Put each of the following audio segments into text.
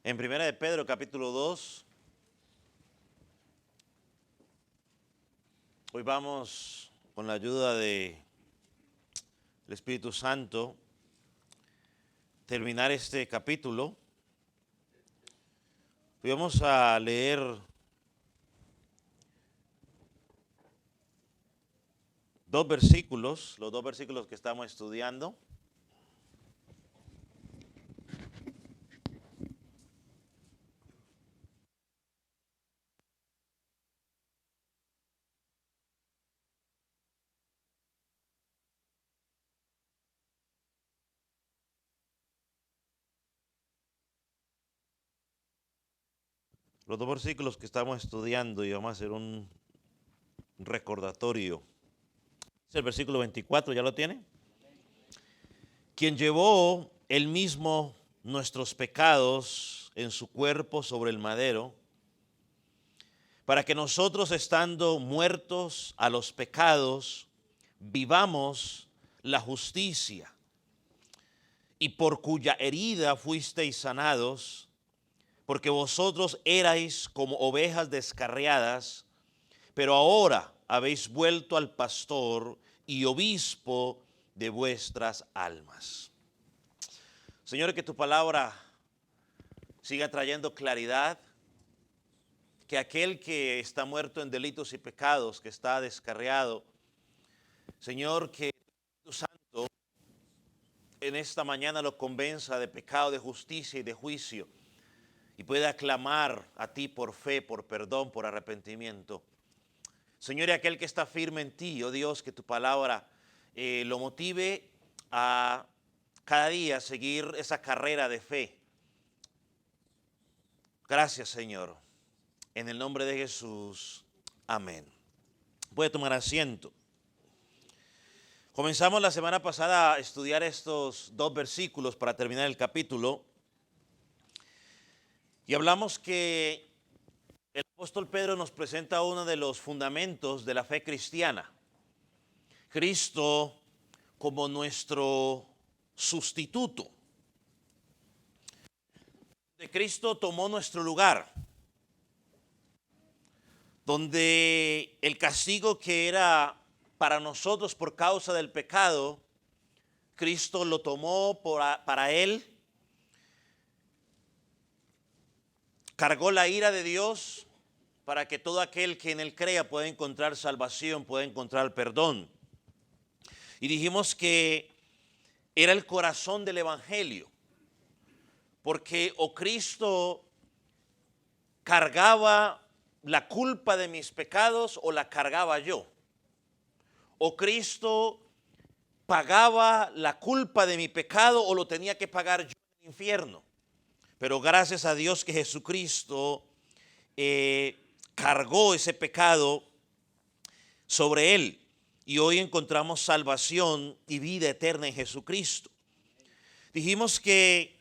En Primera de Pedro, capítulo 2, hoy vamos con la ayuda del Espíritu Santo terminar este capítulo. Hoy vamos a leer los dos versículos que estamos estudiando. Los dos versículos que estamos estudiando y vamos a hacer un recordatorio. Es el versículo 24, ¿ya lo tiene? Quien llevó él mismo nuestros pecados en su cuerpo sobre el madero, para que nosotros, estando muertos a los pecados, vivamos la justicia, y por cuya herida fuisteis sanados, porque vosotros erais como ovejas descarriadas, pero ahora habéis vuelto al pastor y obispo de vuestras almas. Señor, que tu palabra siga trayendo claridad, que aquel que está muerto en delitos y pecados, que está descarriado, Señor, que tu Santo en esta mañana lo convenza de pecado, de justicia y de juicio, y pueda clamar a ti por fe, por perdón, por arrepentimiento. Señor, y aquel que está firme en ti, oh Dios, que tu palabra lo motive a cada día seguir esa carrera de fe. Gracias, Señor. En el nombre de Jesús. Amén. Puede tomar asiento. Comenzamos la semana pasada a estudiar estos dos versículos para terminar el capítulo. Y hablamos que el apóstol Pedro nos presenta uno de los fundamentos de la fe cristiana. Cristo como nuestro sustituto. De Cristo tomó nuestro lugar. Donde el castigo que era para nosotros por causa del pecado, Cristo lo tomó para él. Cargó la ira de Dios para que todo aquel que en él crea pueda encontrar salvación, pueda encontrar perdón. Y dijimos que era el corazón del evangelio, porque o Cristo cargaba la culpa de mis pecados o la cargaba yo. O Cristo pagaba la culpa de mi pecado o lo tenía que pagar yo en el infierno. Pero gracias a Dios que Jesucristo cargó ese pecado sobre él. Y hoy encontramos salvación y vida eterna en Jesucristo. Dijimos que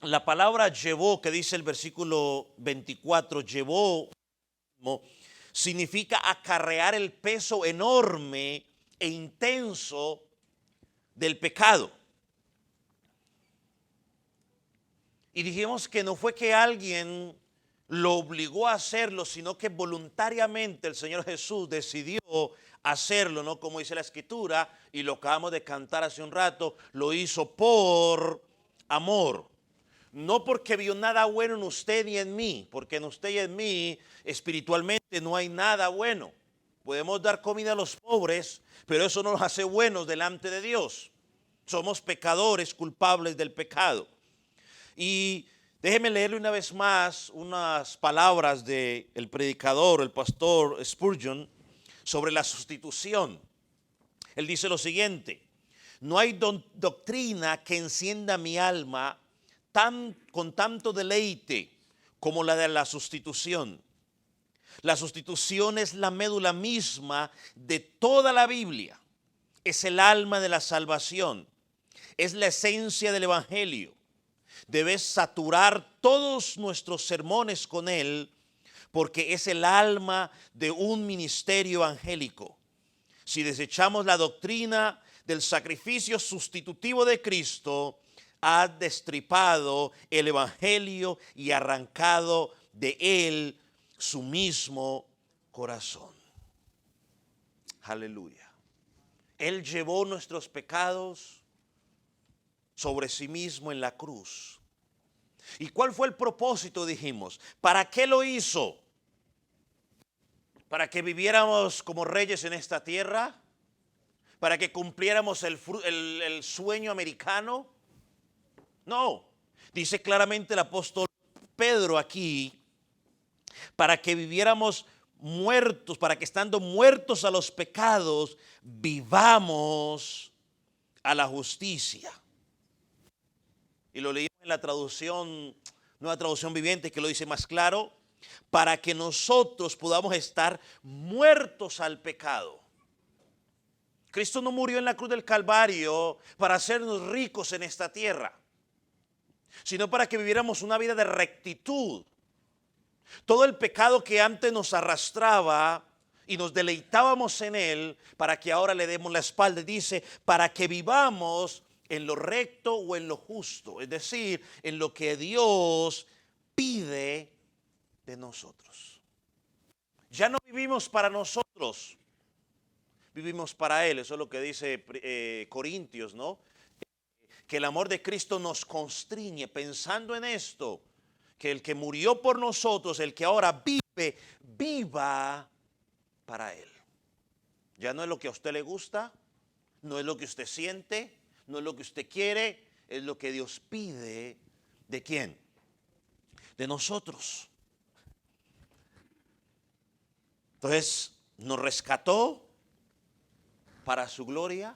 la palabra llevó, que dice el versículo 24, llevó, significa acarrear el peso enorme e intenso del pecado. Y dijimos que no fue que alguien lo obligó a hacerlo, sino que voluntariamente el Señor Jesús decidió hacerlo, ¿no? Como dice la Escritura, y lo acabamos de cantar hace un rato, lo hizo por amor. No porque vio nada bueno en usted ni en mí, porque en usted y en mí espiritualmente no hay nada bueno. Podemos dar comida a los pobres, pero eso no nos hace buenos delante de Dios. Somos pecadores culpables del pecado. Y déjeme leerle una vez más unas palabras del predicador, el pastor Spurgeon, sobre la sustitución. Él dice lo siguiente: no hay doctrina que encienda mi alma con tanto deleite como la de la sustitución. La sustitución es la médula misma de toda la Biblia. Es el alma de la salvación. Es la esencia del evangelio. Debes saturar todos nuestros sermones con él, porque es el alma de un ministerio evangélico. Si desechamos la doctrina del sacrificio sustitutivo de Cristo, ha destripado el evangelio y arrancado de él su mismo corazón. Aleluya. Él llevó nuestros pecados sobre sí mismo en la cruz. ¿Y cuál fue el propósito? Dijimos, ¿para qué lo hizo? ¿Para que viviéramos como reyes en esta tierra? ¿Para que cumpliéramos el sueño americano? No, dice claramente el apóstol Pedro aquí, para que viviéramos muertos, para que estando muertos a los pecados, vivamos a la justicia. Y lo leímos en la traducción, nueva traducción viviente, que lo dice más claro, para que nosotros podamos estar muertos al pecado. Cristo no murió en la cruz del Calvario para hacernos ricos en esta tierra, sino para que viviéramos una vida de rectitud. Todo el pecado que antes nos arrastraba y nos deleitábamos en él, para que ahora le demos la espalda. Dice, para que vivamos en lo recto o en lo justo, es decir, en lo que Dios pide de nosotros. Ya no vivimos para nosotros, vivimos para Él. Eso es lo que dice Corintios, ¿no? Que el amor de Cristo nos constriñe, pensando en esto, que el que murió por nosotros, el que ahora vive, viva para Él. Ya no es lo que a usted le gusta, no es lo que usted siente, no es lo que usted quiere, es lo que Dios pide. ¿De quién? De nosotros. Entonces, nos rescató para su gloria,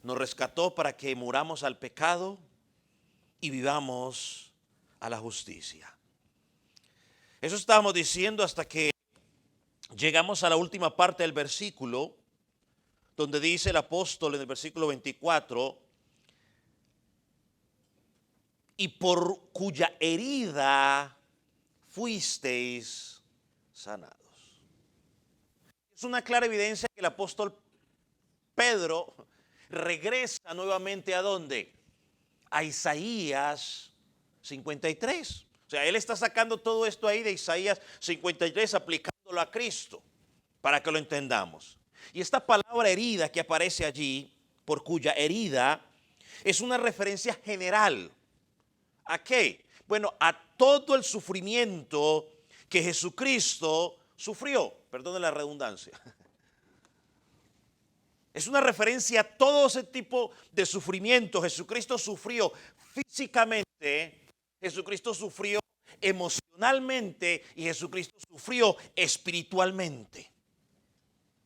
nos rescató para que muramos al pecado y vivamos a la justicia. Eso estábamos diciendo hasta que llegamos a la última parte del versículo, donde dice el apóstol en el versículo 24, y por cuya herida fuisteis sanados. Es una clara evidencia que el apóstol Pedro regresa nuevamente ¿a dónde? A Isaías 53. O sea, él está sacando todo esto ahí de Isaías 53, aplicándolo a Cristo, para que lo entendamos. Y esta palabra herida que aparece allí, por cuya herida, es una referencia general. ¿A qué? Bueno, a todo el sufrimiento que Jesucristo sufrió. Perdone la redundancia. Es una referencia a todo ese tipo de sufrimiento. Jesucristo sufrió físicamente, Jesucristo sufrió emocionalmente y Jesucristo sufrió espiritualmente.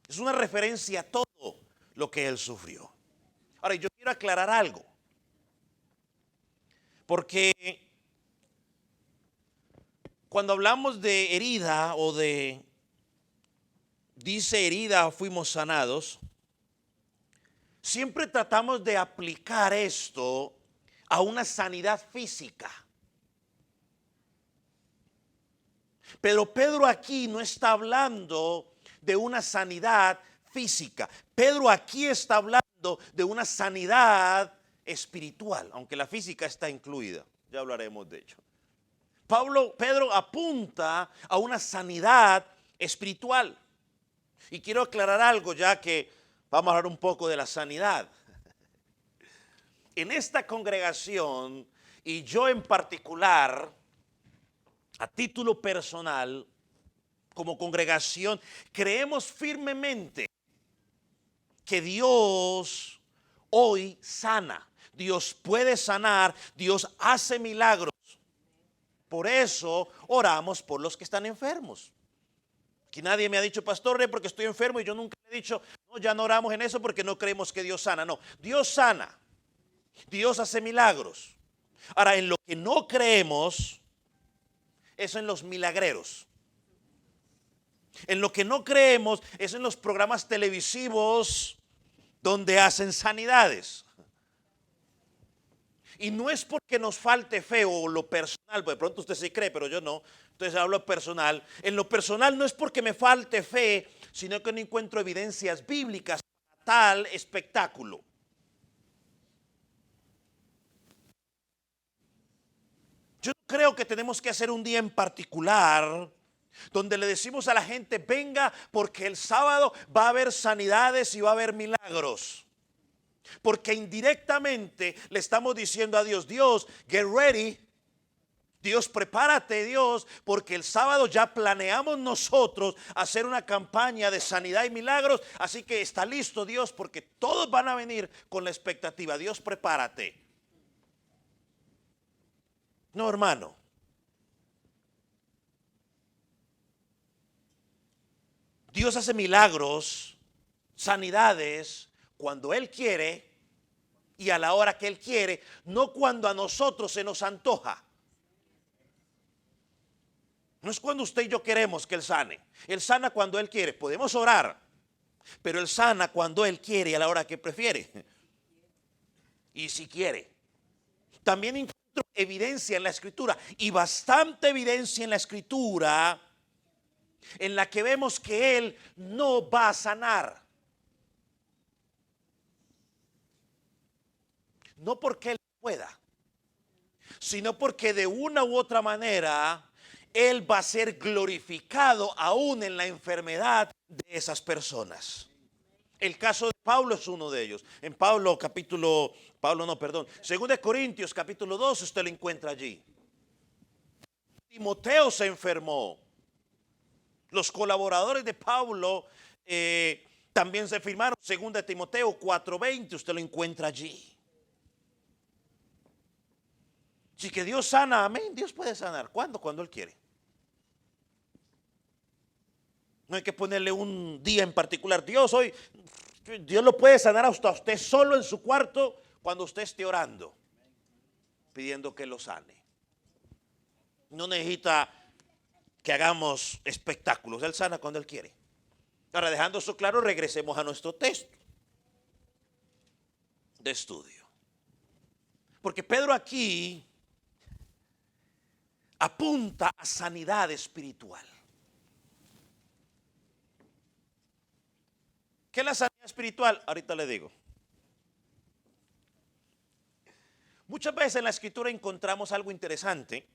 Es una referencia a todo lo que Él sufrió. Ahora, yo quiero aclarar algo. Porque cuando hablamos de herida o de, dice herida fuimos sanados, siempre tratamos de aplicar esto a una sanidad física. Pero Pedro aquí no está hablando de una sanidad física. Pedro aquí está hablando de una sanidad espiritual, aunque la física está incluida. Ya hablaremos de ello. Pedro apunta a una sanidad espiritual. Y quiero aclarar algo ya que vamos a hablar un poco de la sanidad. En esta congregación, y yo en particular, a título personal, como congregación, creemos firmemente que Dios hoy sana. Dios puede sanar, Dios hace milagros. Por eso oramos por los que están enfermos. Aquí nadie me ha dicho, pastor, porque estoy enfermo, y yo nunca he dicho, no, ya no oramos en eso porque no creemos que Dios sana. No, Dios sana, Dios hace milagros. Ahora, en lo que no creemos es en los milagreros. En lo que no creemos es en los programas televisivos donde hacen sanidades. Y no es porque nos falte fe o lo personal, pues de pronto usted sí cree, pero yo no. Entonces hablo personal. En lo personal no es porque me falte fe, sino que no encuentro evidencias bíblicas para tal espectáculo. Yo no creo que tenemos que hacer un día en particular donde le decimos a la gente, venga porque el sábado va a haber sanidades y va a haber milagros. Porque indirectamente le estamos diciendo a Dios, Dios, get ready. Dios, prepárate, Dios, porque el sábado ya planeamos nosotros hacer una campaña de sanidad y milagros. Así que está listo, Dios, porque todos van a venir con la expectativa. Dios, prepárate. No, hermano. Dios hace milagros, sanidades, cuando Él quiere y a la hora que Él quiere, no cuando a nosotros se nos antoja. No es cuando usted y yo queremos que Él sane. Él sana cuando Él quiere. Podemos orar, pero Él sana cuando Él quiere y a la hora que prefiere. Y si quiere. También encuentro evidencia en la Escritura, y bastante evidencia en la Escritura, en la que vemos que Él no va a sanar. No porque Él pueda, sino porque de una u otra manera Él va a ser glorificado aún en la enfermedad de esas personas. El caso de Pablo es uno de ellos. En Según de Corintios capítulo 2 usted lo encuentra allí. Timoteo se enfermó. Los colaboradores de Pablo también se firmaron. Según de Timoteo 4:20 usted lo encuentra allí. Si que Dios sana, amén, Dios puede sanar. ¿Cuándo? Cuando Él quiere. No hay que ponerle un día en particular. Dios lo puede sanar a usted solo en su cuarto cuando usted esté orando, pidiendo que lo sane. No necesita que hagamos espectáculos. Él sana cuando Él quiere. Ahora, dejando eso claro, regresemos a nuestro texto de estudio. Porque Pedro aquí apunta a sanidad espiritual. ¿Qué es la sanidad espiritual? Ahorita le digo. Muchas veces en la Escritura encontramos algo interesante,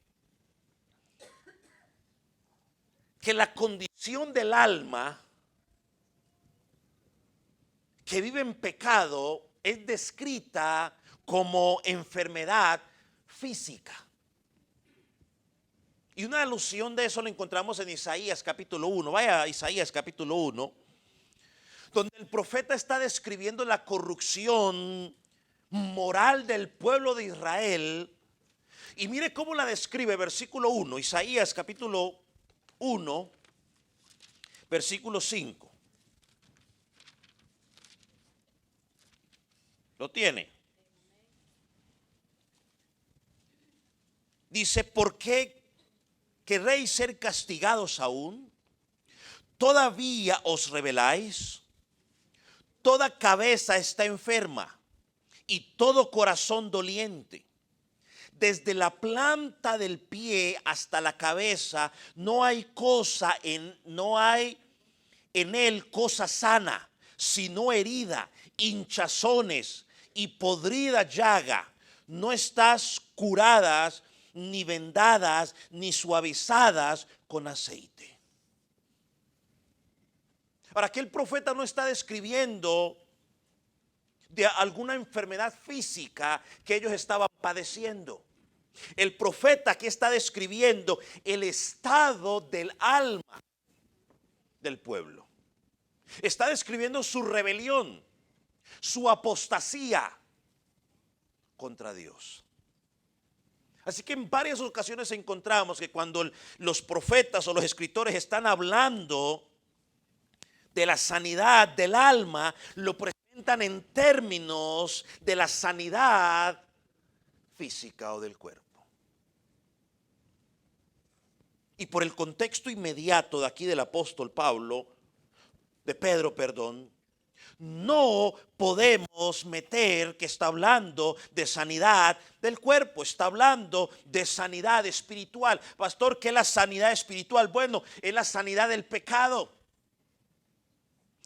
que la condición del alma que vive en pecado es descrita como enfermedad física. Y una alusión de eso lo encontramos en Isaías capítulo 1. Vaya a Isaías capítulo 1, donde el profeta está describiendo la corrupción moral del pueblo de Israel. Y mire cómo la describe, versículo 1, Isaías capítulo 1, versículo 5. ¿Lo tiene? Dice, ¿por qué querréis ser castigados aún? ¿Todavía os rebeláis? Toda cabeza está enferma y todo corazón doliente. Desde la planta del pie hasta la cabeza no hay en él cosa sana, sino herida, hinchazones y podrida llaga. No estás curadas, ni vendadas, ni suavizadas con aceite. Ahora, aquí el profeta no está describiendo de alguna enfermedad física que ellos estaban padeciendo. El profeta aquí está describiendo el estado del alma del pueblo. Está describiendo su rebelión, su apostasía contra Dios. Así que en varias ocasiones encontramos que cuando los profetas o los escritores están hablando de la sanidad del alma, lo presentan en términos de la sanidad física o del cuerpo. Y por el contexto inmediato de aquí del apóstol Pedro, no podemos meter que está hablando de sanidad del cuerpo, está hablando de sanidad espiritual. Pastor, ¿qué es la sanidad espiritual? Bueno, es la sanidad del pecado.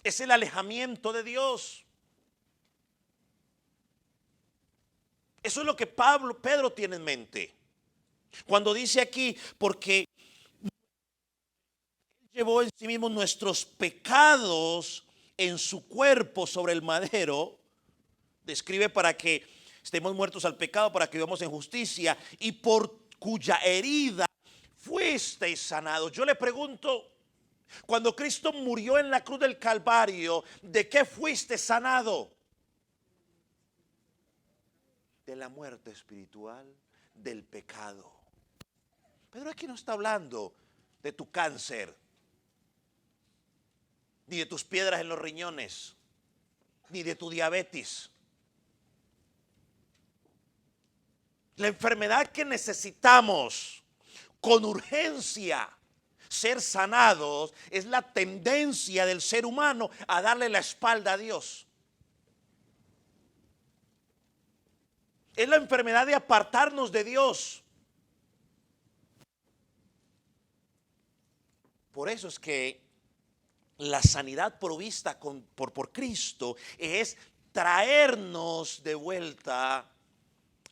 Es el alejamiento de Dios. Eso es lo que Pedro tiene en mente. Cuando dice aquí, porque llevó en sí mismo nuestros pecados en su cuerpo sobre el madero, describe para que estemos muertos al pecado, para que vivamos en justicia, y por cuya herida fuisteis sanados. Yo le pregunto, cuando Cristo murió en la cruz del Calvario, ¿de qué fuiste sanado? De la muerte espiritual, del pecado. Pero aquí no está hablando de tu cáncer, ni de tus piedras en los riñones, ni de tu diabetes. La enfermedad que necesitamos con urgencia ser sanados es la tendencia del ser humano a darle la espalda a Dios. Es la enfermedad de apartarnos de Dios. Por eso es que la sanidad provista por Cristo es traernos de vuelta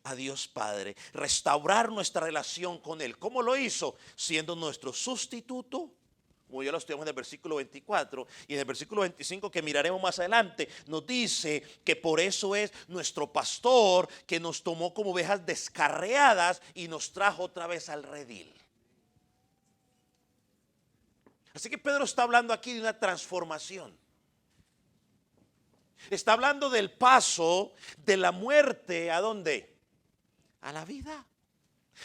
a Dios Padre, restaurar nuestra relación con Él. ¿Cómo lo hizo? Siendo nuestro sustituto, como ya lo estudiamos en el versículo 24, y en el versículo 25 que miraremos más adelante, nos dice que por eso es nuestro pastor, que nos tomó como ovejas descarriadas y nos trajo otra vez al redil. Así que Pedro está hablando aquí de una transformación. Está hablando del paso de la muerte, ¿a dónde? A la vida.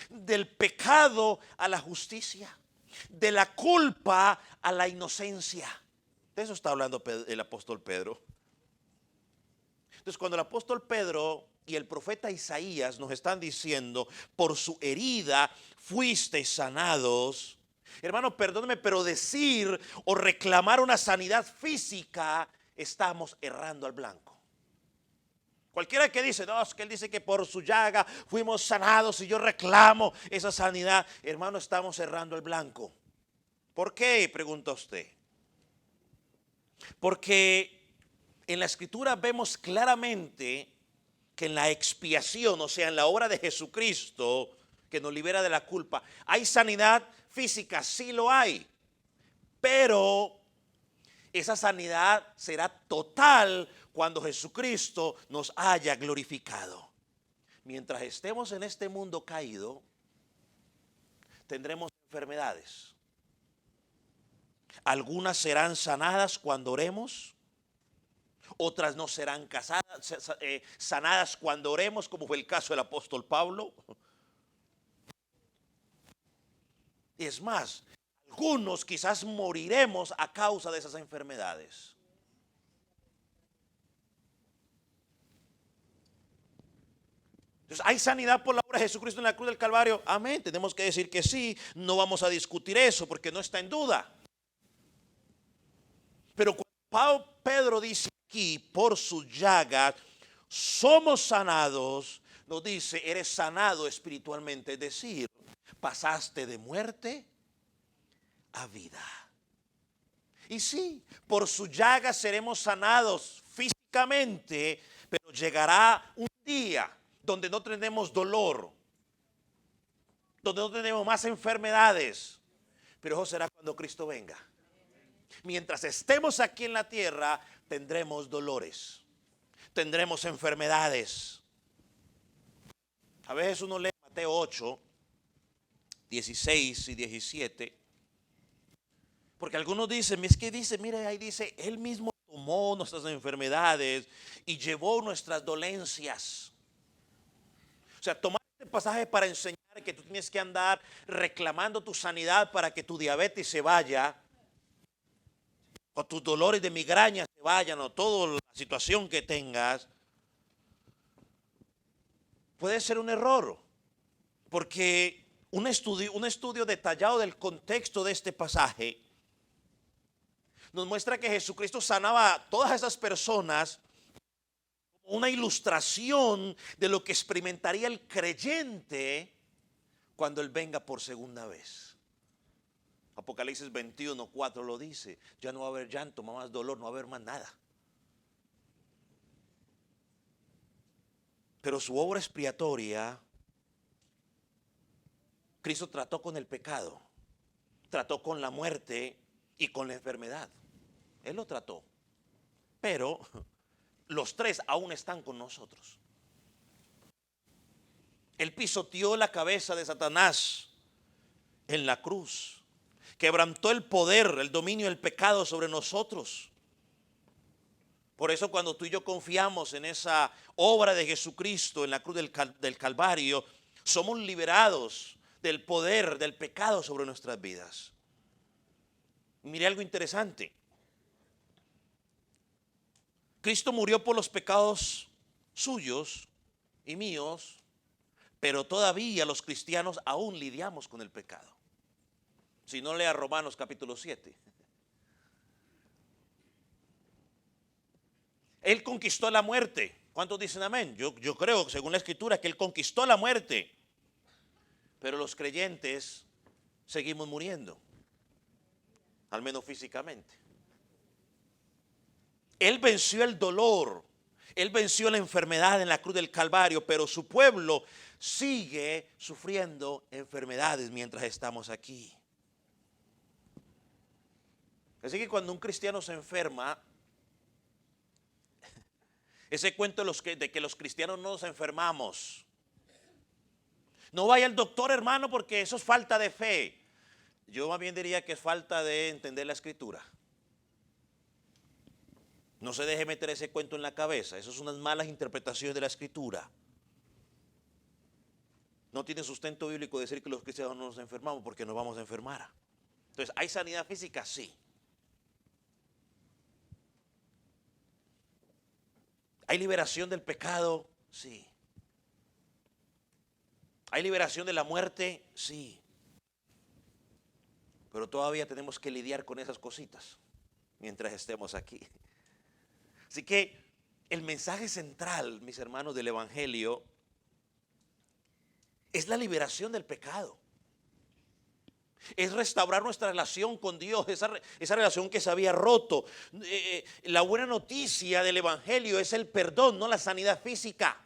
Del pecado a la justicia. De la culpa a la inocencia. De eso está hablando el apóstol Pedro. Entonces, cuando el apóstol Pedro y el profeta Isaías nos están diciendo, por su herida fuisteis sanados. Hermano, perdóneme, pero decir o reclamar una sanidad física, estamos errando al blanco. Cualquiera que dice, no, es que él dice que por su llaga fuimos sanados y yo reclamo esa sanidad, hermano, estamos errando el blanco. ¿Por qué? Pregunta usted. Porque en la escritura vemos claramente que en la expiación, o sea, en la obra de Jesucristo, que nos libera de la culpa, hay sanidad física, sí lo hay, pero esa sanidad será total cuando Jesucristo nos haya glorificado. Mientras estemos en este mundo caído, tendremos enfermedades. Algunas serán sanadas cuando oremos, otras no serán sanadas cuando oremos, como fue el caso del apóstol Pablo. Y es más, algunos quizás moriremos a causa de esas enfermedades. Entonces, ¿hay sanidad por la obra de Jesucristo en la cruz del Calvario? Amén, tenemos que decir que sí, no vamos a discutir eso porque no está en duda. Pero cuando Pedro dice aquí, por sus llagas somos sanados, nos dice, eres sanado espiritualmente, es decir, pasaste de muerte a vida. Y sí, por sus llagas seremos sanados físicamente, pero llegará un día donde no tendremos dolor, donde no tenemos más enfermedades, pero eso será cuando Cristo venga. Mientras estemos aquí en la tierra, tendremos dolores, tendremos enfermedades. A veces uno lee Mateo 8, 16 y 17, porque algunos dicen, es que dice, mire, ahí dice, Él mismo tomó nuestras enfermedades y llevó nuestras dolencias. O sea, tomar este pasaje para enseñar que tú tienes que andar reclamando tu sanidad para que tu diabetes se vaya, o tus dolores de migraña se vayan, o toda la situación que tengas, puede ser un error. Porque un estudio detallado del contexto de este pasaje nos muestra que Jesucristo sanaba a todas esas personas, una ilustración de lo que experimentaría el creyente cuando Él venga por segunda vez. Apocalipsis 21, 4 lo dice, ya no va a haber llanto, más dolor, no va a haber más nada. Pero su obra expiatoria Cristo trató con el pecado, trató con la muerte y con la enfermedad. Él lo trató. Pero los tres aún están con nosotros. Él pisoteó la cabeza de Satanás en la cruz. Quebrantó el poder, el dominio del pecado sobre nosotros. Por eso cuando tú y yo confiamos en esa obra de Jesucristo en la cruz del Calvario, somos liberados del poder del pecado sobre nuestras vidas. Mire algo interesante. Cristo murió por los pecados suyos y míos, pero todavía los cristianos aún lidiamos con el pecado. Si no, lea Romanos capítulo 7. Él conquistó la muerte. ¿Cuántos dicen amén? Yo creo, según la Escritura, que Él conquistó la muerte. Pero los creyentes seguimos muriendo, al menos físicamente. Él venció el dolor, Él venció la enfermedad en la cruz del Calvario, pero su pueblo sigue sufriendo enfermedades mientras estamos aquí. Así que cuando un cristiano se enferma, ese cuento de que los cristianos no nos enfermamos. No vaya al doctor, hermano, porque eso es falta de fe. Yo más bien diría que es falta de entender la Escritura. No se deje meter ese cuento en la cabeza. Eso son unas malas interpretaciones de la Escritura. No tiene sustento bíblico decir que los cristianos no nos enfermamos porque nos vamos a enfermar. Entonces, ¿hay sanidad física? Sí. ¿Hay liberación del pecado? Sí. ¿Hay liberación de la muerte? Sí. Pero todavía tenemos que lidiar con esas cositas mientras estemos aquí. Así que el mensaje central, mis hermanos, del Evangelio es la liberación del pecado. Es restaurar nuestra relación con Dios, esa relación que se había roto. La buena noticia del Evangelio es el perdón, no la sanidad física.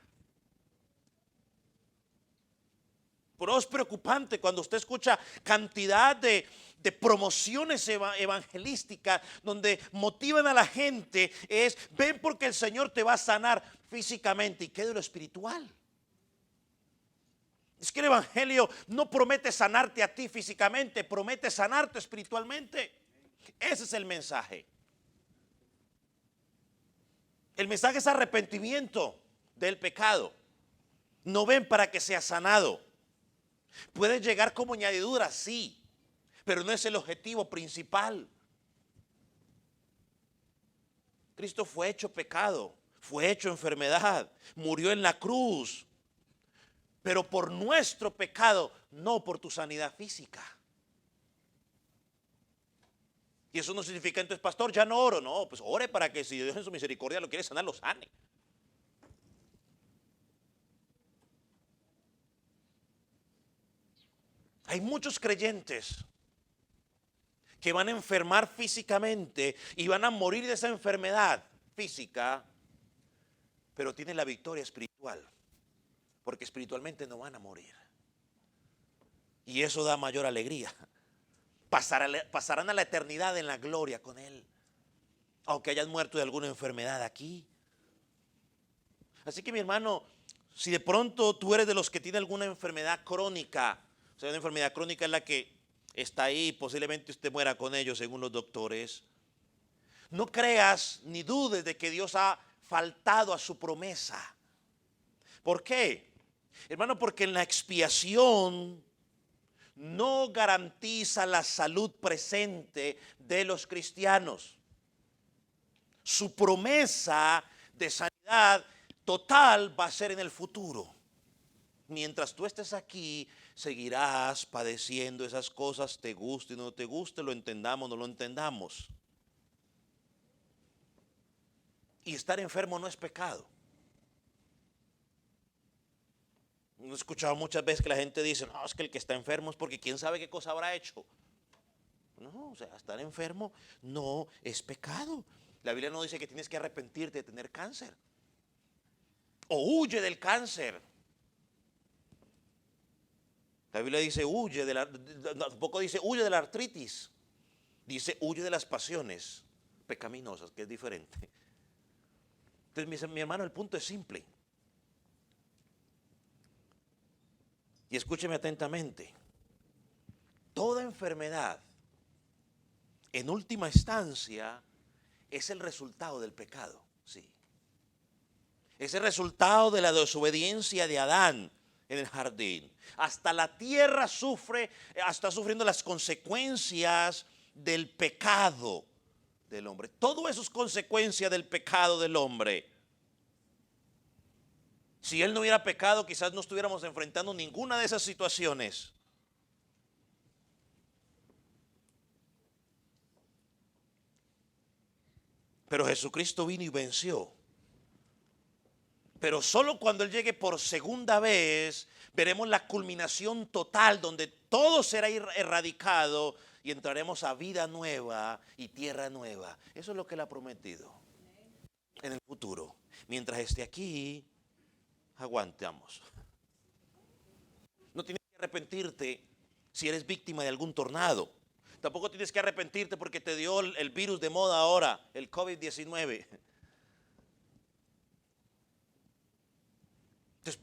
Pero es preocupante cuando usted escucha cantidad de promociones evangelísticas donde motivan a la gente, ven porque el Señor te va a sanar físicamente. ¿Y qué de lo espiritual? Es que el Evangelio no promete sanarte a ti físicamente, promete sanarte espiritualmente. Ese es el mensaje. El mensaje es arrepentimiento del pecado. No ven para que sea sanado. Puede llegar como añadidura, sí, pero no es el objetivo principal. Cristo fue hecho pecado, fue hecho enfermedad, murió en la cruz, pero por nuestro pecado, no por tu sanidad física. Y eso no significa entonces, pastor, ya no oro. No, pues ore para que si Dios en su misericordia lo quiere sanar, lo sane. Hay muchos creyentes que van a enfermar físicamente y van a morir de esa enfermedad física, pero tienen la victoria espiritual, porque espiritualmente no van a morir. Y eso da mayor alegría. Pasarán a la eternidad en la gloria con Él, aunque hayan muerto de alguna enfermedad aquí. Así que mi hermano, si de pronto tú eres de los que tiene alguna enfermedad crónica, o sea, una enfermedad crónica es la que está ahí, posiblemente usted muera con ello según los doctores. No creas ni dudes de que Dios ha faltado a su promesa. ¿Por qué? Hermano, porque en la expiación no garantiza la salud presente de los cristianos. Su promesa de sanidad total va a ser en el futuro. Mientras tú estés aquí, seguirás padeciendo esas cosas, te guste o no te guste, lo entendamos o no lo entendamos. Y estar enfermo no es pecado. He escuchado muchas veces que la gente dice, no, es que el que está enfermo es porque quién sabe qué cosa habrá hecho. No, o sea, estar enfermo no es pecado. La Biblia no dice que tienes que arrepentirte de tener cáncer. O huye del cáncer. La Biblia dice huye de la, tampoco dice huye de la artritis, dice huye de las pasiones pecaminosas, que es diferente. Entonces, mi hermano, el punto es simple. Y escúcheme atentamente. Toda enfermedad, en última instancia, es el resultado del pecado, sí. Es el resultado de la desobediencia de Adán en el jardín. Hasta la tierra está sufriendo las consecuencias del pecado del hombre. Todo eso es consecuencia del pecado del hombre. Si él no hubiera pecado, quizás no estuviéramos enfrentando ninguna de esas situaciones. Pero Jesucristo vino y venció. Pero solo cuando Él llegue por segunda vez, veremos la culminación total donde todo será erradicado y entraremos a vida nueva y tierra nueva. Eso es lo que Él ha prometido en el futuro. Mientras esté aquí, aguantamos. No tienes que arrepentirte si eres víctima de algún tornado. Tampoco tienes que arrepentirte porque te dio el virus de moda ahora, el COVID-19. Entonces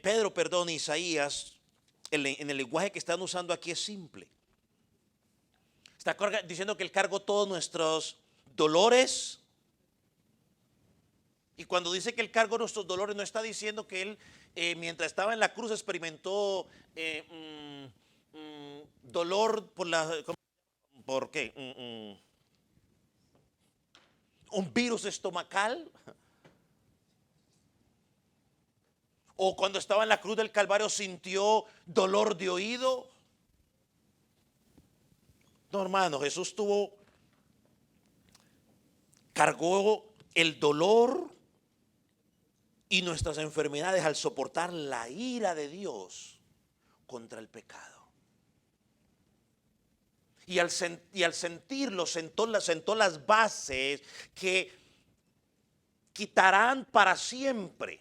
Pedro, Isaías, en el lenguaje que están usando aquí es simple. Está diciendo que Él cargó todos nuestros dolores. Y cuando dice que Él cargó nuestros dolores, no está diciendo que Él, mientras estaba en la cruz, experimentó dolor ¿por qué? Un virus estomacal. O cuando estaba en la cruz del Calvario sintió dolor de oído. No, hermano, Jesús cargó el dolor y nuestras enfermedades al soportar la ira de Dios contra el pecado. Y al sentirlo, sentó las bases que quitarán para siempre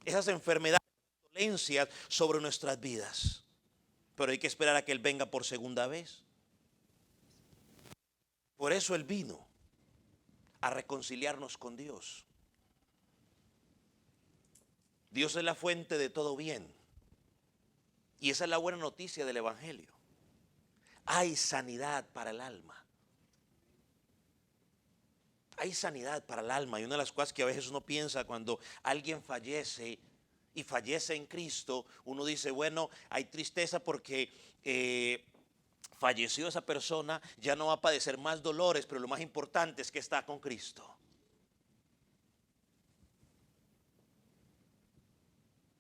esas enfermedades y dolencias sobre nuestras vidas. Pero hay que esperar a que Él venga por segunda vez. Por eso Él vino a reconciliarnos con Dios. Dios es la fuente de todo bien. Y esa es la buena noticia del Evangelio. Hay sanidad para el alma. Hay sanidad para el alma. Y una de las cosas que a veces uno piensa cuando alguien fallece y fallece en Cristo, uno dice, bueno, hay tristeza porque falleció esa persona, ya no va a padecer más dolores, pero lo más importante es que está con Cristo.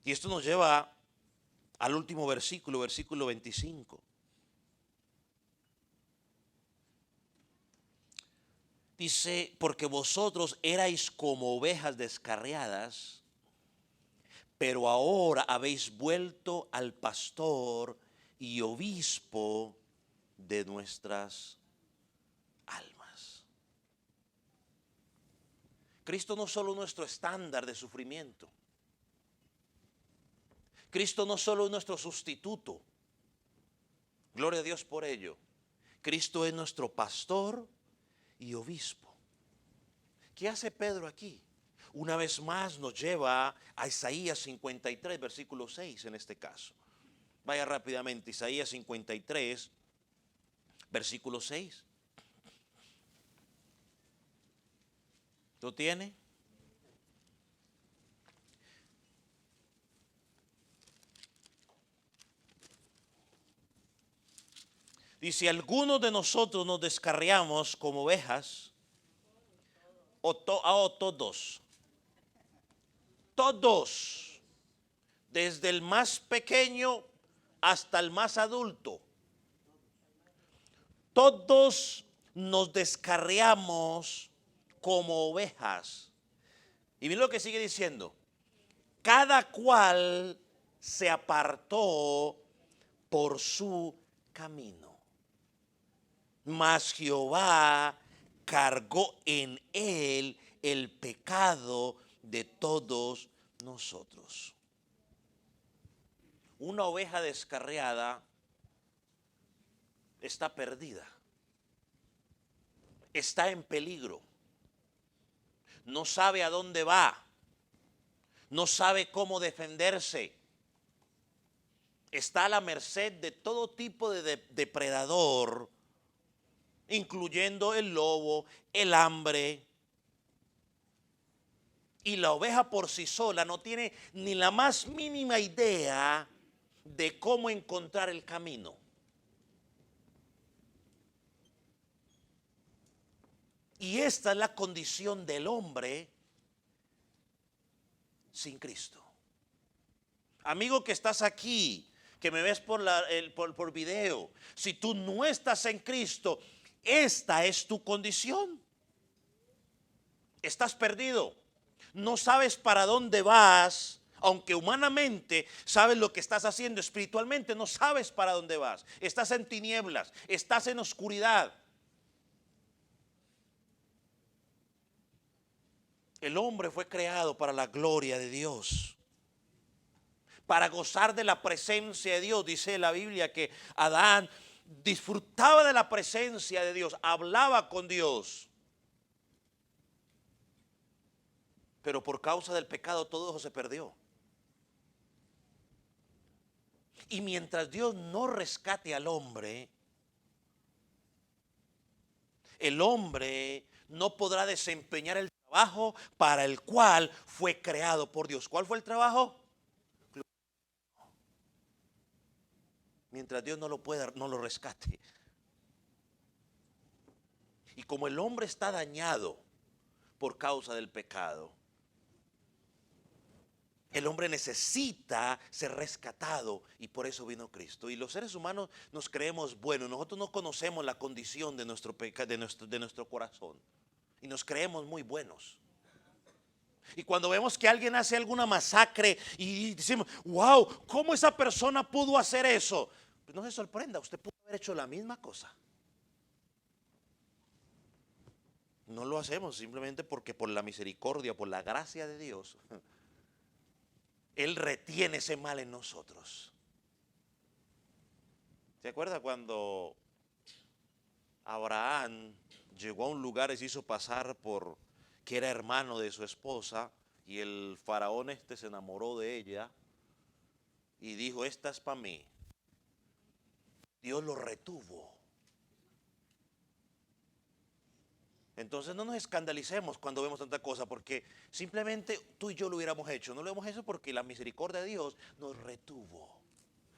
Y esto nos lleva al último versículo 25. Dice, porque vosotros erais como ovejas descarriadas, pero ahora habéis vuelto al pastor y obispo de nuestras almas. Cristo no solo es nuestro estándar de sufrimiento. Cristo no solo es nuestro sustituto. Gloria a Dios por ello. Cristo es nuestro pastor y obispo. ¿Qué hace Pedro aquí? Una vez más nos lleva a Isaías 53, versículo 6 en este caso. Vaya rápidamente, Isaías 53, versículo 6. ¿Lo tiene? Dice, algunos de nosotros nos descarriamos como ovejas, o todos, desde el más pequeño hasta el más adulto, todos nos descarriamos como ovejas. Y mira lo que sigue diciendo, cada cual se apartó por su camino. Mas Jehová cargó en él el pecado de todos nosotros. Una oveja descarriada está perdida, está en peligro, no sabe a dónde va, no sabe cómo defenderse, está a la merced de todo tipo de depredador, incluyendo el lobo, el hambre. Y la oveja por sí sola no tiene ni la más mínima idea de cómo encontrar el camino. Y esta es la condición del hombre sin Cristo. Amigo que estás aquí, que me ves por video, si tú no estás en Cristo, esta es tu condición. Estás perdido. No sabes para dónde vas, aunque humanamente sabes lo que estás haciendo, espiritualmente no sabes para dónde vas. Estás en tinieblas, estás en oscuridad. El hombre fue creado para la gloria de Dios, para gozar de la presencia de Dios. Dice la Biblia que Adán disfrutaba de la presencia de Dios, hablaba con Dios. Pero por causa del pecado todo eso se perdió. Y mientras Dios no rescate al hombre, el hombre no podrá desempeñar el trabajo para el cual fue creado por Dios. ¿Cuál fue el trabajo? Mientras Dios no lo pueda, no lo rescate. Y como el hombre está dañado por causa del pecado, el hombre necesita ser rescatado y por eso vino Cristo. Y los seres humanos nos creemos buenos. Nosotros no conocemos la condición de nuestro pecado, de nuestro corazón. Y nos creemos muy buenos. Y cuando vemos que alguien hace alguna masacre y decimos, wow, ¿cómo esa persona pudo hacer eso? Pues no se sorprenda, usted pudo haber hecho la misma cosa. No lo hacemos simplemente porque por la misericordia, por la gracia de Dios, Él retiene ese mal en nosotros. ¿Se acuerda cuando Abraham llegó a un lugar y se hizo pasar por que era hermano de su esposa y el faraón se enamoró de ella y dijo, esta es para mí? Dios lo retuvo. Entonces no nos escandalicemos cuando vemos tanta cosa, porque simplemente tú y yo lo hubiéramos hecho. No lo hemos hecho porque la misericordia de Dios nos retuvo.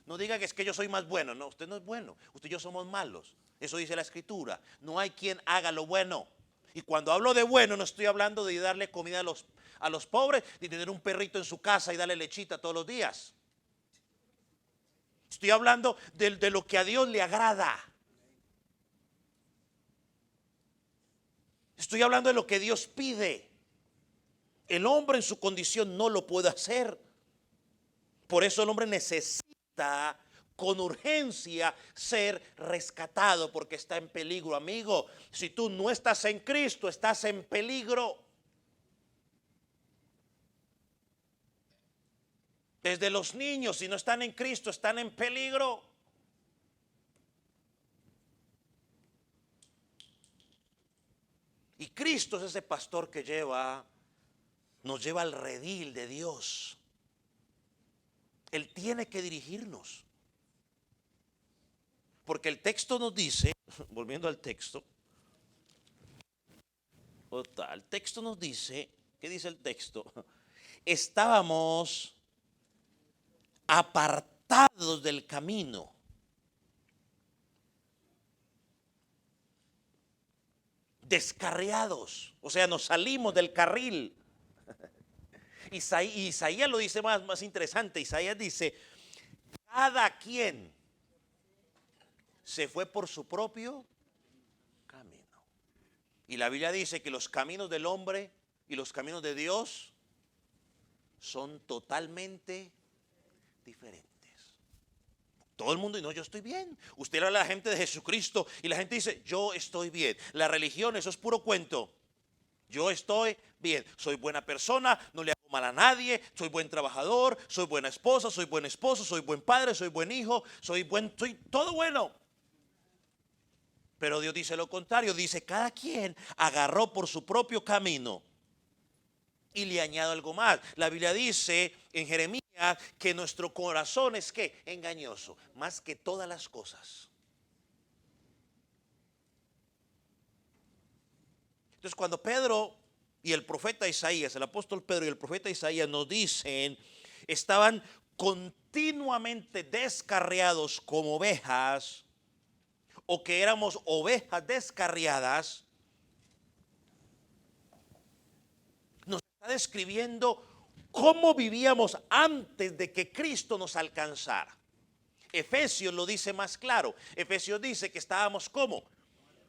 No diga que es que yo soy más bueno. No, usted no es bueno. Usted y yo somos malos. Eso dice la Escritura. No hay quien haga lo bueno. Y cuando hablo de bueno, no estoy hablando de darle comida a los pobres, ni tener un perrito en su casa y darle lechita todos los días. Estoy hablando de lo que a Dios le agrada. Estoy hablando de lo que Dios pide. El hombre en su condición no lo puede hacer. Por eso el hombre necesita con urgencia ser rescatado porque está en peligro. Amigo, si tú no estás en Cristo, estás en peligro. Desde los niños, si no están en Cristo, están en peligro. Y Cristo es ese pastor que nos lleva al redil de Dios. Él tiene que dirigirnos. Porque el texto nos dice, volviendo al texto, el texto nos dice, ¿qué dice el texto? Estábamos apartados del camino. Descarriados, o sea, nos salimos del carril. Isaías lo dice más interesante. Isaías dice, cada quien se fue por su propio camino. Y la Biblia dice que los caminos del hombre y los caminos de Dios son totalmente diferentes. Todo el mundo dice, no, yo estoy bien. Usted habla a la gente de Jesucristo y la gente dice, yo estoy bien. La religión, eso es puro cuento. Yo estoy bien, soy buena persona, no le hago mal a nadie, soy buen trabajador, soy buena esposa, soy buen esposo, soy buen padre, soy buen hijo, soy todo bueno. Pero Dios dice lo contrario, dice cada quien agarró por su propio camino. Y le añado algo más. La Biblia dice en Jeremías que nuestro corazón es ¿qué? Engañoso, más que todas las cosas. Entonces cuando Pedro y el profeta Isaías, el apóstol Pedro y el profeta Isaías nos dicen, estaban continuamente descarriados como ovejas, o que éramos ovejas descarriadas, nos está describiendo cómo vivíamos antes de que Cristo nos alcanzara. Efesios lo dice más claro. Efesios dice que estábamos como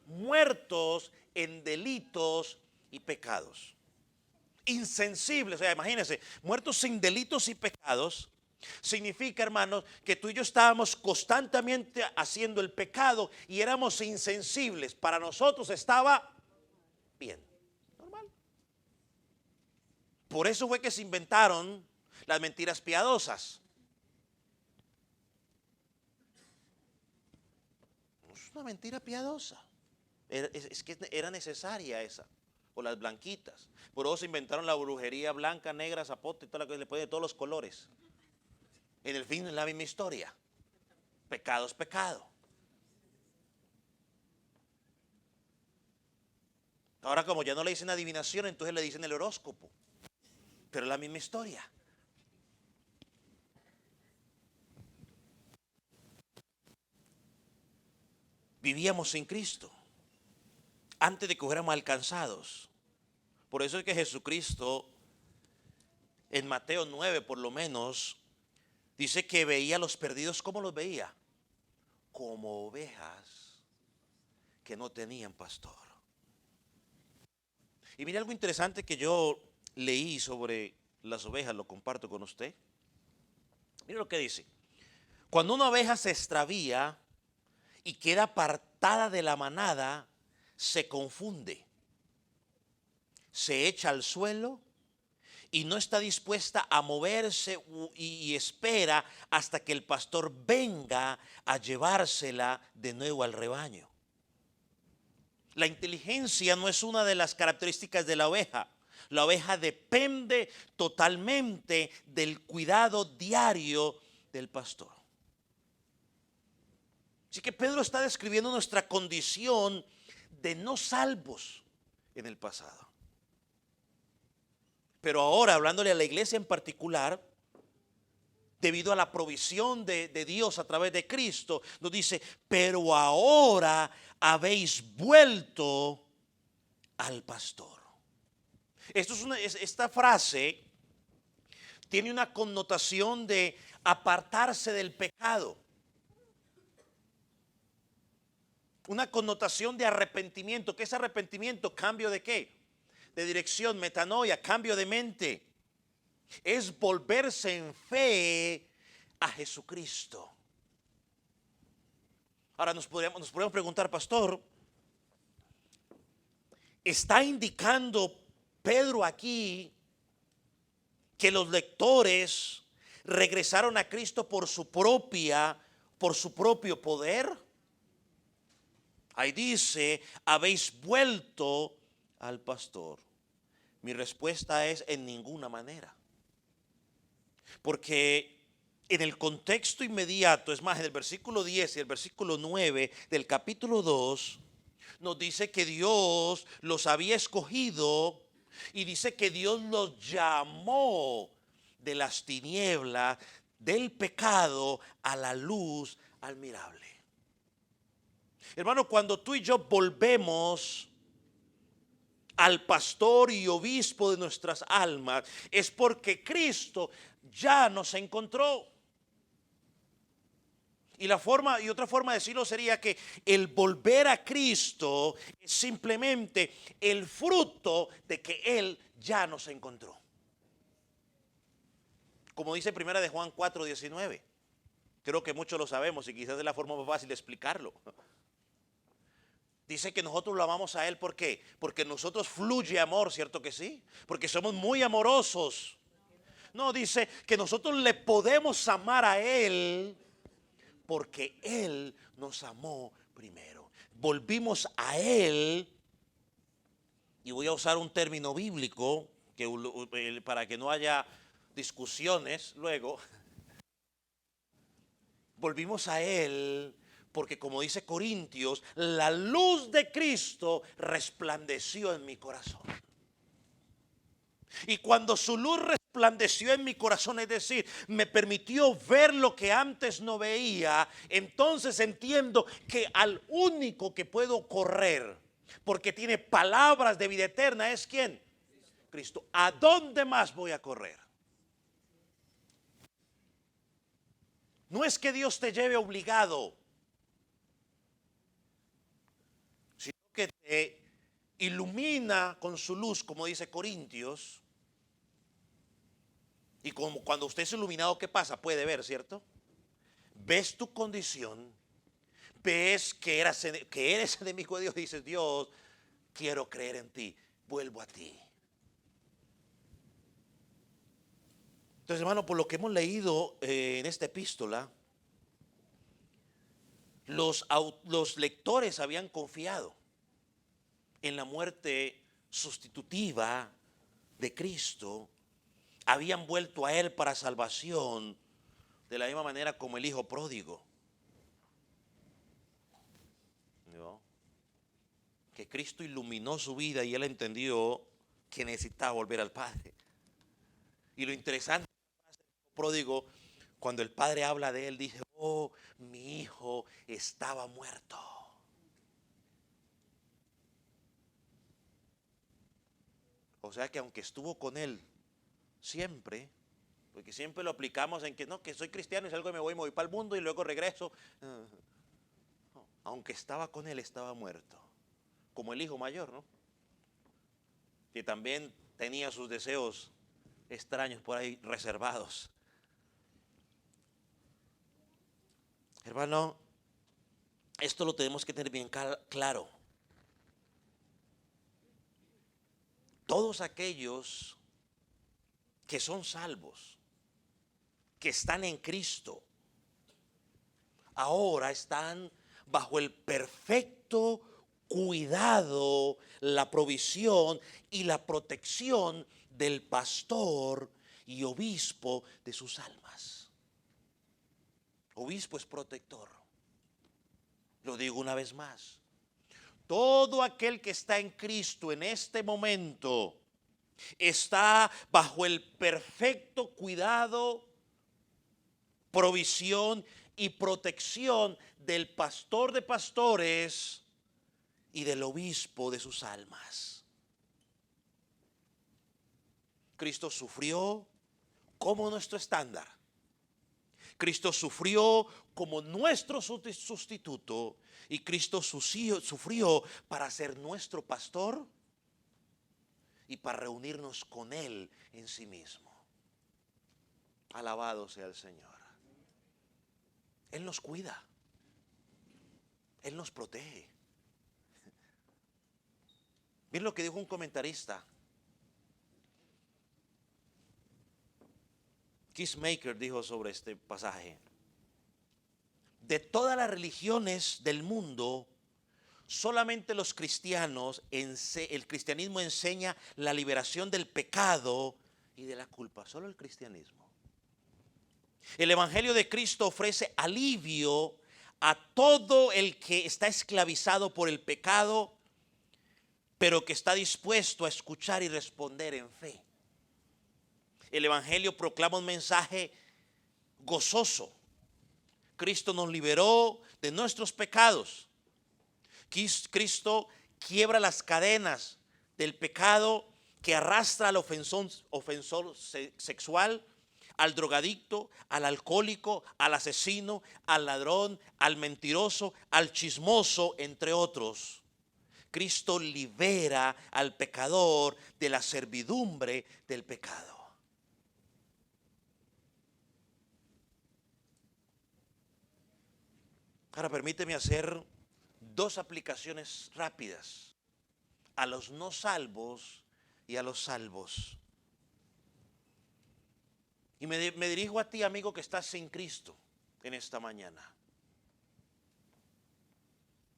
muertos en delitos y pecados. Insensibles, o sea, imagínense, muertos sin delitos y pecados. Significa, hermanos, que tú y yo estábamos constantemente haciendo el pecado y éramos insensibles. Para nosotros estaba bien, normal. Por eso fue que se inventaron las mentiras piadosas. No es una mentira piadosa. Es que era necesaria esa. O las blanquitas. Por eso se inventaron la brujería blanca, negra, zapote, toda la cosa, le ponen de todos los colores. En el fin es la misma historia. Pecado es pecado. Ahora como ya no le dicen adivinación, entonces le dicen el horóscopo. Pero es la misma historia. Vivíamos sin Cristo antes de que fuéramos alcanzados. Por eso es que Jesucristo en Mateo 9 por lo menos dice que veía a los perdidos. ¿Cómo los veía? Como ovejas que no tenían pastor. Y mire algo interesante que yo leí sobre las ovejas, lo comparto con usted. Mire lo que dice. Cuando una oveja se extravía y queda apartada de la manada, se confunde, se echa al suelo y no está dispuesta a moverse y espera hasta que el pastor venga a llevársela de nuevo al rebaño. La inteligencia no es una de las características de la oveja. La oveja depende totalmente del cuidado diario del pastor. Así que Pedro está describiendo nuestra condición de no salvos en el pasado. Pero ahora, hablándole a la iglesia en particular, debido a la provisión de Dios a través de Cristo, nos dice, pero ahora habéis vuelto al pastor. Esta frase tiene una connotación de apartarse del pecado. Una connotación de arrepentimiento. ¿Qué es arrepentimiento? ¿Cambio de qué? De dirección, metanoia, cambio de mente. Es volverse en fe a Jesucristo. Ahora nos podríamos preguntar, pastor, ¿está indicando Pedro aquí que los lectores regresaron a Cristo por su propio poder? Ahí dice, habéis vuelto al pastor. Mi respuesta es en ninguna manera. Porque en el contexto inmediato, es más, en el versículo 10 y el versículo 9 del capítulo 2, nos dice que Dios los había escogido y dice que Dios los llamó de las tinieblas, del pecado, a la luz admirable. Hermano, cuando tú y yo volvemos al pastor y obispo de nuestras almas, es porque Cristo ya nos encontró. Y otra forma de decirlo sería que el volver a Cristo es simplemente el fruto de que Él ya nos encontró. Como dice primera de Juan 4:19. Creo que muchos lo sabemos y quizás es la forma más fácil de explicarlo. Dice que nosotros lo amamos a Él, ¿por qué? Porque en nosotros fluye amor, ¿cierto que sí? Porque somos muy amorosos. No, dice que nosotros le podemos amar a Él porque Él nos amó primero. Volvimos a Él, y voy a usar un término bíblico para que no haya discusiones luego. Volvimos a Él porque, como dice Corintios, la luz de Cristo resplandeció en mi corazón. Y cuando su luz resplandeció en mi corazón, es decir, me permitió ver lo que antes no veía, entonces entiendo que al único que puedo correr, porque tiene palabras de vida eterna, ¿es quién? Cristo. ¿A dónde más voy a correr? No es que Dios te lleve obligado, sino que te ilumina con su luz, como dice Corintios. Y como cuando usted es iluminado, ¿qué pasa? Puede ver, ¿cierto? Ves tu condición, ves que eres enemigo de Dios, dices: Dios, quiero creer en ti, vuelvo a ti. Entonces, hermano, por lo que hemos leído en esta epístola, los lectores habían confiado en la muerte sustitutiva de Cristo, habían vuelto a Él para salvación, de la misma manera como el hijo pródigo. ¿No? Que Cristo iluminó su vida y él entendió que necesitaba volver al Padre. Y lo interesante del pródigo, cuando el Padre habla de él, dice: oh, mi hijo estaba muerto. O sea que aunque estuvo con él siempre, porque siempre lo aplicamos en que no, que soy cristiano y salgo y me voy para el mundo y luego regreso. No, aunque estaba con él, estaba muerto. Como el hijo mayor, ¿no? Que también tenía sus deseos extraños por ahí reservados. Hermano, esto lo tenemos que tener bien claro. Todos aquellos que son salvos, que están en Cristo, ahora están bajo el perfecto cuidado, la provisión y la protección del pastor y obispo de sus almas. Obispo es protector. Lo digo una vez más. Todo aquel que está en Cristo en este momento está bajo el perfecto cuidado, provisión y protección del pastor de pastores y del obispo de sus almas. Cristo sufrió como nuestro estándar. Cristo sufrió como nuestro sustituto, y Cristo sufrió para ser nuestro pastor y para reunirnos con Él en sí mismo. Alabado sea el Señor. Él nos cuida. Él nos protege. Miren lo que dijo un comentarista. Keithmaker dijo sobre este pasaje: de todas las religiones del mundo, solamente los cristianos, el cristianismo enseña la liberación del pecado y de la culpa. Solo el cristianismo. El evangelio de Cristo ofrece alivio a todo el que está esclavizado por el pecado, pero que está dispuesto a escuchar y responder en fe. El evangelio proclama un mensaje gozoso. Cristo nos liberó de nuestros pecados. Cristo quiebra las cadenas del pecado que arrastra al ofensor sexual, al drogadicto, al alcohólico, al asesino, al ladrón, al mentiroso, al chismoso, entre otros. Cristo libera al pecador de la servidumbre del pecado. Ahora permíteme hacer dos aplicaciones rápidas: a los no salvos y a los salvos. Y me dirijo a ti, amigo, que estás sin Cristo en esta mañana.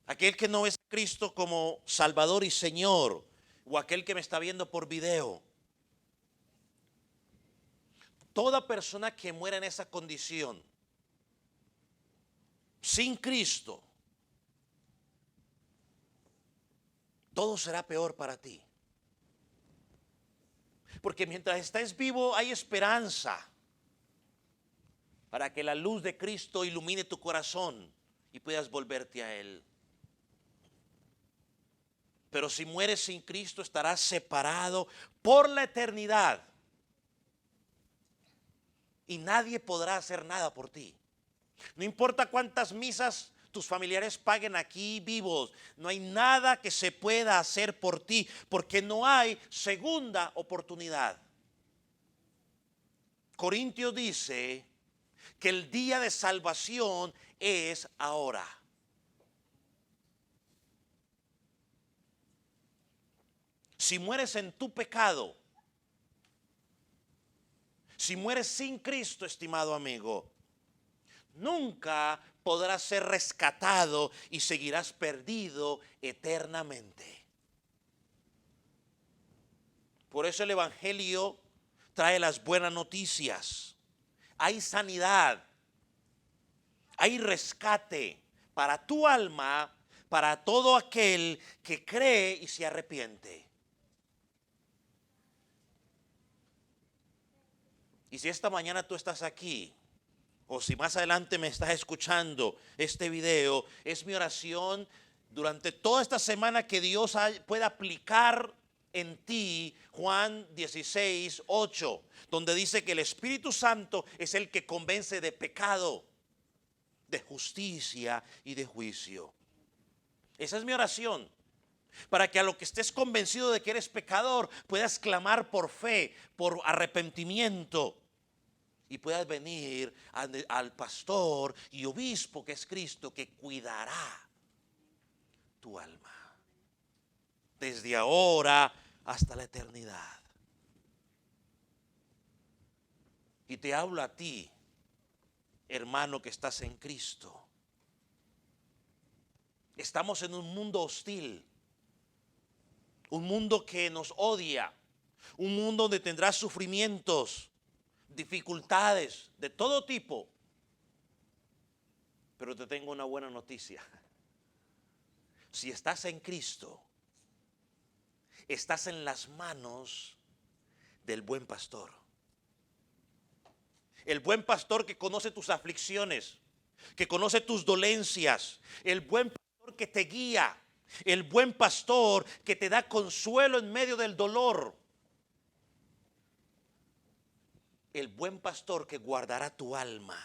Aquel que no es Cristo como Salvador y Señor, o aquel que me está viendo por video. Toda persona que muera en esa condición, sin Cristo, todo será peor para ti. Porque mientras estés vivo hay esperanza para que la luz de Cristo ilumine tu corazón y puedas volverte a Él. Pero si mueres sin Cristo, estarás separado por la eternidad y nadie podrá hacer nada por ti. No importa cuántas misas tus familiares paguen aquí vivos, no hay nada que se pueda hacer por ti, porque no hay segunda oportunidad. Corintios dice que el día de salvación es ahora. Si mueres en tu pecado, si mueres sin Cristo, estimado amigo, nunca podrás ser rescatado y seguirás perdido eternamente. Por eso el Evangelio trae las buenas noticias. Hay sanidad, hay rescate para tu alma, para todo aquel que cree y se arrepiente. Y si esta mañana tú estás aquí, o si más adelante me estás escuchando este video, es mi oración durante toda esta semana que Dios pueda aplicar en ti Juan 16:8, donde dice que el Espíritu Santo es el que convence de pecado, de justicia y de juicio. Esa es mi oración, para que a lo que estés convencido de que eres pecador, puedas clamar por fe, por arrepentimiento, y puedas venir al pastor y obispo que es Cristo, que cuidará tu alma desde ahora hasta la eternidad. Y te hablo a ti, hermano, que estás en Cristo. Estamos en un mundo hostil, un mundo que nos odia, un mundo donde tendrás sufrimientos, dificultades de todo tipo. Pero te tengo una buena noticia. Si estás en Cristo, estás en las manos del buen pastor. El buen pastor que conoce tus aflicciones, que conoce tus dolencias. El buen pastor que te guía. El buen pastor que te da consuelo en medio del dolor. El buen pastor que guardará tu alma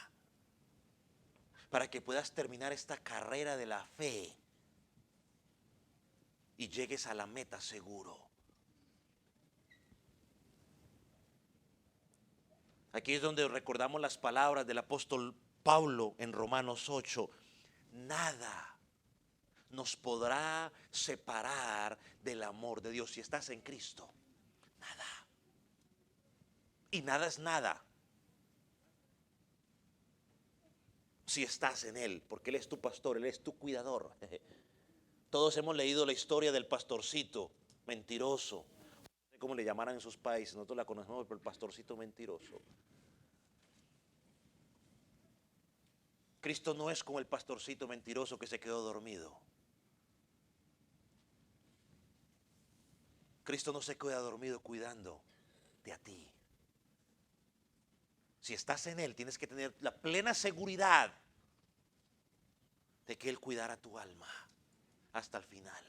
para que puedas terminar esta carrera de la fe y llegues a la meta seguro. Aquí es donde recordamos las palabras del apóstol Pablo en Romanos 8. Nada nos podrá separar del amor de Dios si estás en Cristo. Nada. Y nada es nada si estás en Él, porque Él es tu pastor, Él es tu cuidador. Todos hemos leído la historia del pastorcito mentiroso, no sé cómo le llamaran en sus países, nosotros la conocemos por el pastorcito mentiroso. Cristo no es como el pastorcito mentiroso que se quedó dormido. Cristo no se queda dormido cuidando de a ti. Si estás en Él, tienes que tener la plena seguridad de que Él cuidará tu alma hasta el final.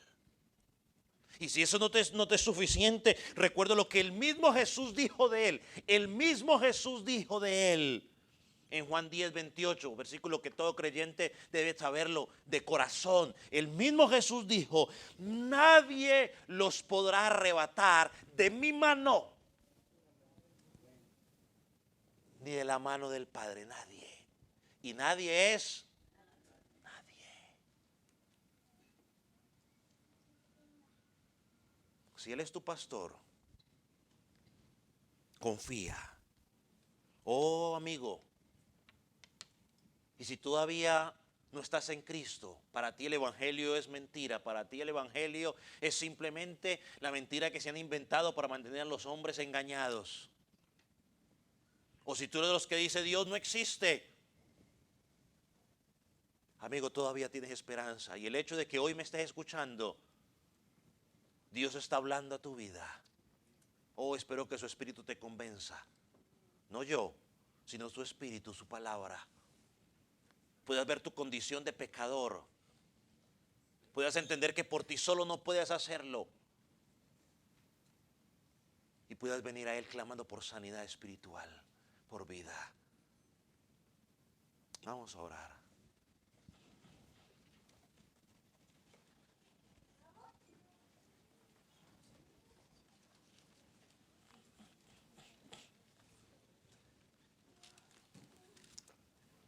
Y si eso no te es suficiente, recuerda lo que el mismo Jesús dijo de Él. El mismo Jesús dijo de Él en Juan 10:28, versículo que todo creyente debe saberlo de corazón. El mismo Jesús dijo: nadie los podrá arrebatar de mi mano, ni de la mano del Padre. Nadie. Y nadie es nadie. Si Él es tu pastor, confía. Oh, amigo, y si todavía no estás en Cristo, para ti el Evangelio es mentira, para ti el Evangelio es simplemente la mentira que se han inventado para mantener a los hombres engañados. O si tú eres de los que dice Dios no existe, amigo, todavía tienes esperanza. Y el hecho de que hoy me estés escuchando, Dios está hablando a tu vida. Oh, espero que su espíritu te convenza. No yo, sino su espíritu, su palabra. Puedas ver tu condición de pecador. Puedas entender que por ti solo no puedes hacerlo. Y puedas venir a Él clamando por sanidad espiritual, por vida. Vamos a orar.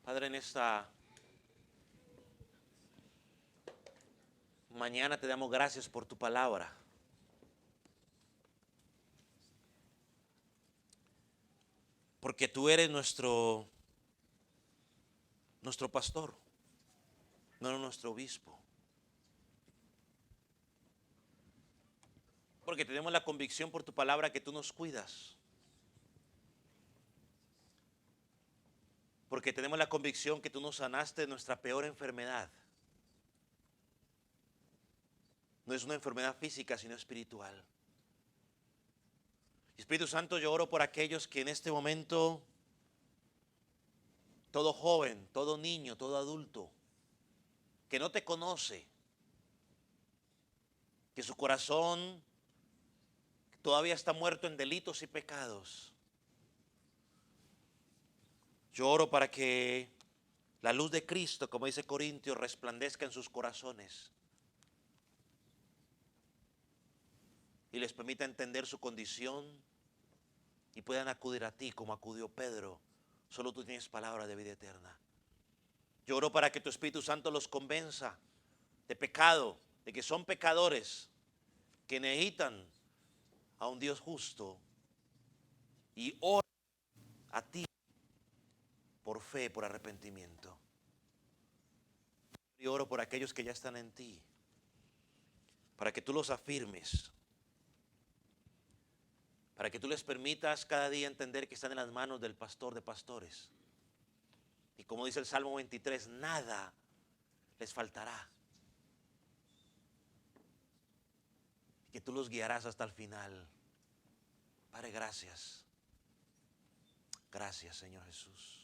Padre, en esta mañana te damos gracias por tu palabra. Porque tú eres nuestro pastor, no nuestro obispo. Porque tenemos la convicción por tu palabra que tú nos cuidas. Porque tenemos la convicción que tú nos sanaste de nuestra peor enfermedad. No es una enfermedad física, sino espiritual. Espíritu Santo, yo oro por aquellos que en este momento, todo joven, todo niño, todo adulto, que no te conoce, que su corazón todavía está muerto en delitos y pecados. Yo oro para que la luz de Cristo, como dice Corintios, resplandezca en sus corazones y les permita entender su condición y puedan acudir a ti como acudió Pedro. Solo tú tienes palabra de vida eterna. Yo oro para que tu Espíritu Santo los convenza de pecado, de que son pecadores, que necesitan a un Dios justo, y oro a ti por fe, por arrepentimiento. Y oro por aquellos que ya están en ti, para que tú los afirmes, para que tú les permitas cada día entender que están en las manos del pastor de pastores. Y como dice el Salmo 23, nada les faltará. Y que tú los guiarás hasta el final. Padre, gracias. Gracias, Señor Jesús.